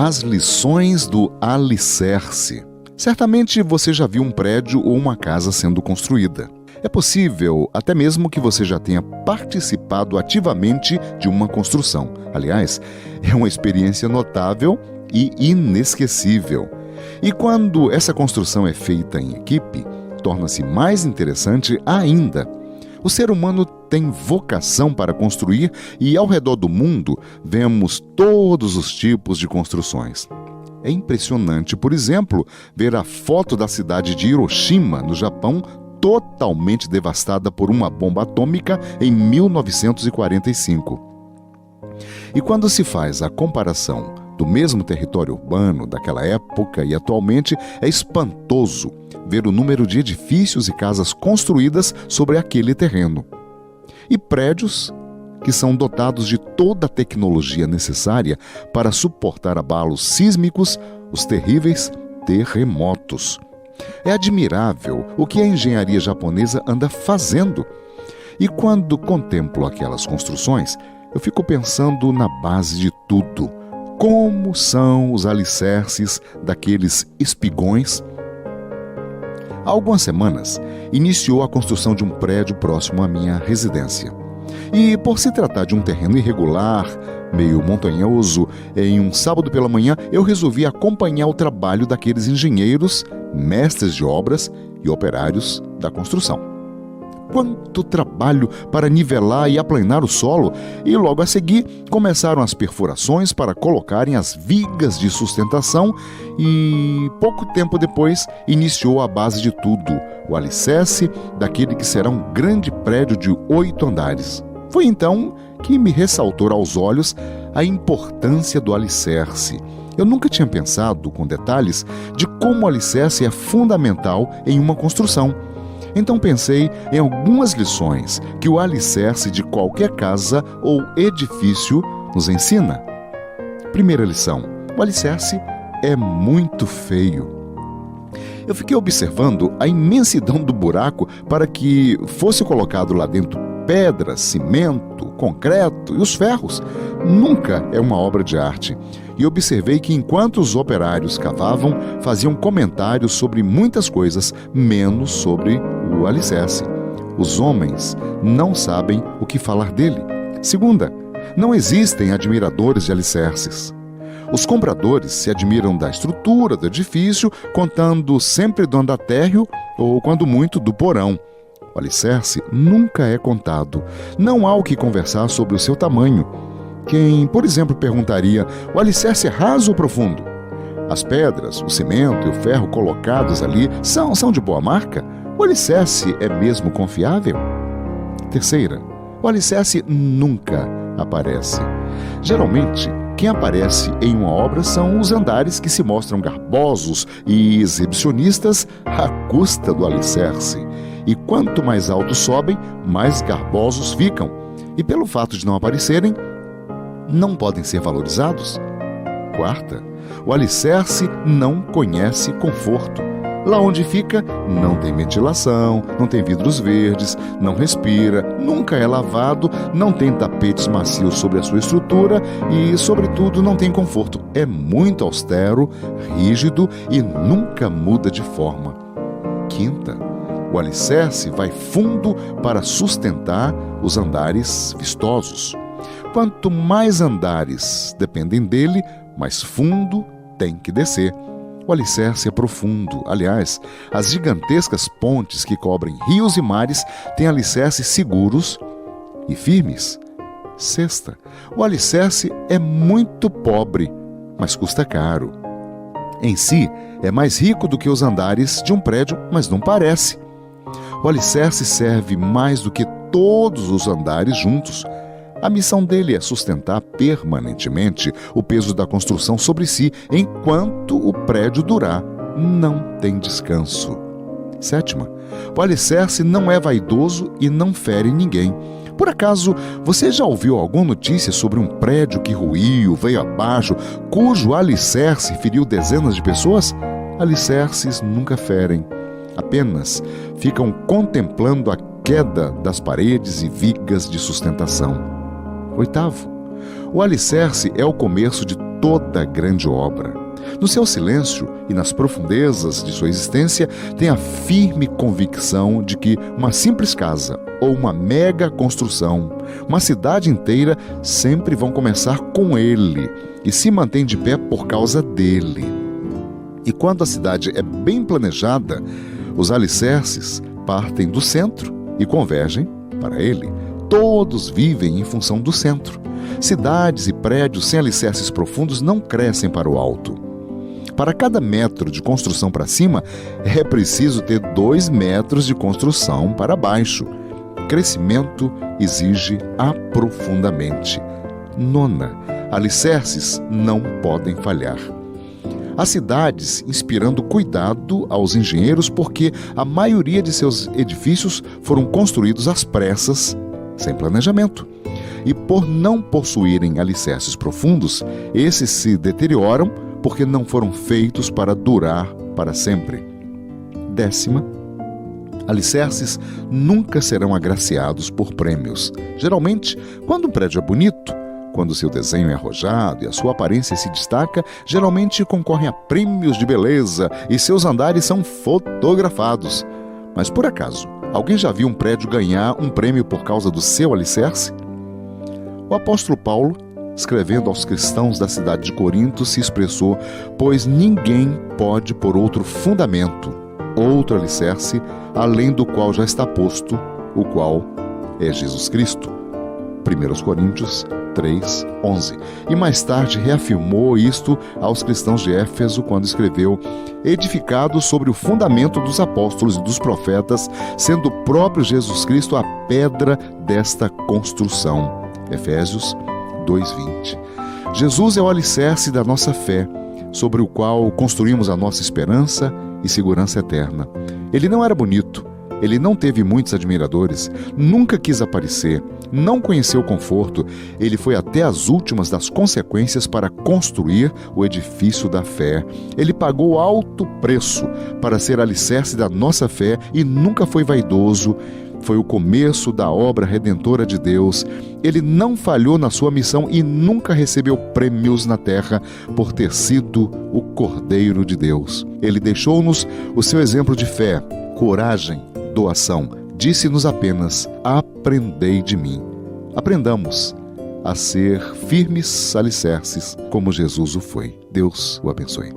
As lições do alicerce. Certamente você já viu um prédio ou uma casa sendo construída. É possível até mesmo que você já tenha participado ativamente de uma construção. Aliás, é uma experiência notável e inesquecível. E quando essa construção é feita em equipe, torna-se mais interessante ainda. O ser humano tem vocação para construir e, ao redor do mundo, vemos todos os tipos de construções. É impressionante, por exemplo, ver a foto da cidade de Hiroshima, no Japão, totalmente devastada por uma bomba atômica em 1945. E quando se faz a comparação do mesmo território urbano daquela época e atualmente, é espantoso ver o número de edifícios e casas construídas sobre aquele terreno. E prédios que são dotados de toda a tecnologia necessária para suportar abalos sísmicos, os terríveis terremotos. É admirável o que a engenharia japonesa anda fazendo. E quando contemplo aquelas construções, eu fico pensando na base de tudo. Como são os alicerces daqueles espigões? Há algumas semanas, iniciou a construção de um prédio próximo à minha residência. E por se tratar de um terreno irregular, meio montanhoso, em um sábado pela manhã, eu resolvi acompanhar o trabalho daqueles engenheiros, mestres de obras e operários da construção. Quanto trabalho para nivelar e aplanar o solo, e logo a seguir começaram as perfurações para colocarem as vigas de sustentação e pouco tempo depois iniciou a base de tudo, o alicerce daquele que será um grande prédio de 8 andares. Foi então que me ressaltou aos olhos a importância do alicerce. Eu nunca tinha pensado com detalhes de como o alicerce é fundamental em uma construção. Então pensei em algumas lições que o alicerce de qualquer casa ou edifício nos ensina. Primeira lição: o alicerce é muito feio. Eu fiquei observando a imensidão do buraco para que fosse colocado lá dentro pedra, cimento, concreto e os ferros. Nunca é uma obra de arte. E observei que enquanto os operários cavavam, faziam comentários sobre muitas coisas, menos sobre o alicerce. Os homens não sabem o que falar dele. Segunda, não existem admiradores de alicerces. Os compradores se admiram da estrutura do edifício, contando sempre do andar térreo ou, quando muito, do porão. O alicerce nunca é contado. Não há o que conversar sobre o seu tamanho. Quem, por exemplo, perguntaria: o alicerce é raso ou profundo? As pedras, o cimento e o ferro colocados ali são de boa marca? O alicerce é mesmo confiável? Terceira, o alicerce nunca aparece. Geralmente, quem aparece em uma obra são os andares que se mostram garbosos e exibicionistas à custa do alicerce. E quanto mais alto sobem, mais garbosos ficam. E pelo fato de não aparecerem, não podem ser valorizados. Quarta, o alicerce não conhece conforto. Lá onde fica, não tem ventilação, não tem vidros verdes, não respira, nunca é lavado, não tem tapetes macios sobre a sua estrutura e, sobretudo, não tem conforto. É muito austero, rígido e nunca muda de forma. Quinta, o alicerce vai fundo para sustentar os andares vistosos. Quanto mais andares dependem dele, mais fundo tem que descer. O alicerce é profundo. Aliás, as gigantescas pontes que cobrem rios e mares têm alicerces seguros e firmes. Sexta, o alicerce é muito pobre, mas custa caro. Em si, é mais rico do que os andares de um prédio, mas não parece. O alicerce serve mais do que todos os andares juntos. A missão dele é sustentar permanentemente o peso da construção sobre si enquanto o prédio durar. Não tem descanso. Sétima, o alicerce não é vaidoso e não fere ninguém. Por acaso, você já ouviu alguma notícia sobre um prédio que ruiu, veio abaixo, cujo alicerce feriu dezenas de pessoas? Alicerces nunca ferem. Apenas ficam contemplando a queda das paredes e vigas de sustentação. Oitavo, o alicerce é o começo de toda grande obra. No seu silêncio e nas profundezas de sua existência, tem a firme convicção de que uma simples casa ou uma mega construção, uma cidade inteira, sempre vão começar com ele e se mantém de pé por causa dele. E quando a cidade é bem planejada, os alicerces partem do centro e convergem para ele. Todos vivem em função do centro. Cidades e prédios sem alicerces profundos não crescem para o alto. Para cada metro de construção para cima, é preciso ter 2 metros de construção para baixo. Crescimento exige aprofundamento. 9. Alicerces não podem falhar. Há cidades inspirando cuidado aos engenheiros porque a maioria de seus edifícios foram construídos às pressas, sem planejamento. E por não possuírem alicerces profundos, esses se deterioram porque não foram feitos para durar para sempre. 10. Alicerces nunca serão agraciados por prêmios. Geralmente, quando um prédio é bonito, quando seu desenho é arrojado e a sua aparência se destaca, geralmente concorrem a prêmios de beleza e seus andares são fotografados. Mas por acaso, alguém já viu um prédio ganhar um prêmio por causa do seu alicerce? O apóstolo Paulo, escrevendo aos cristãos da cidade de Corinto, se expressou: pois ninguém pode pôr outro fundamento, outro alicerce, além do qual já está posto, o qual é Jesus Cristo. 1 Coríntios 3:11. E mais tarde reafirmou isto aos cristãos de Éfeso quando escreveu: edificado sobre o fundamento dos apóstolos e dos profetas, sendo o próprio Jesus Cristo a pedra desta construção. Efésios 2:20. Jesus é o alicerce da nossa fé, sobre o qual construímos a nossa esperança e segurança eterna. Ele não era bonito, ele não teve muitos admiradores, nunca quis aparecer, não conheceu conforto, ele foi até as últimas das consequências para construir o edifício da fé. Ele pagou alto preço para ser alicerce da nossa fé e nunca foi vaidoso. Foi o começo da obra redentora de Deus. Ele não falhou na sua missão e nunca recebeu prêmios na terra por ter sido o Cordeiro de Deus. Ele deixou-nos o seu exemplo de fé, coragem, doação. Disse-nos apenas: aprendei de mim. Aprendamos a ser firmes alicerces como Jesus o foi. Deus o abençoe.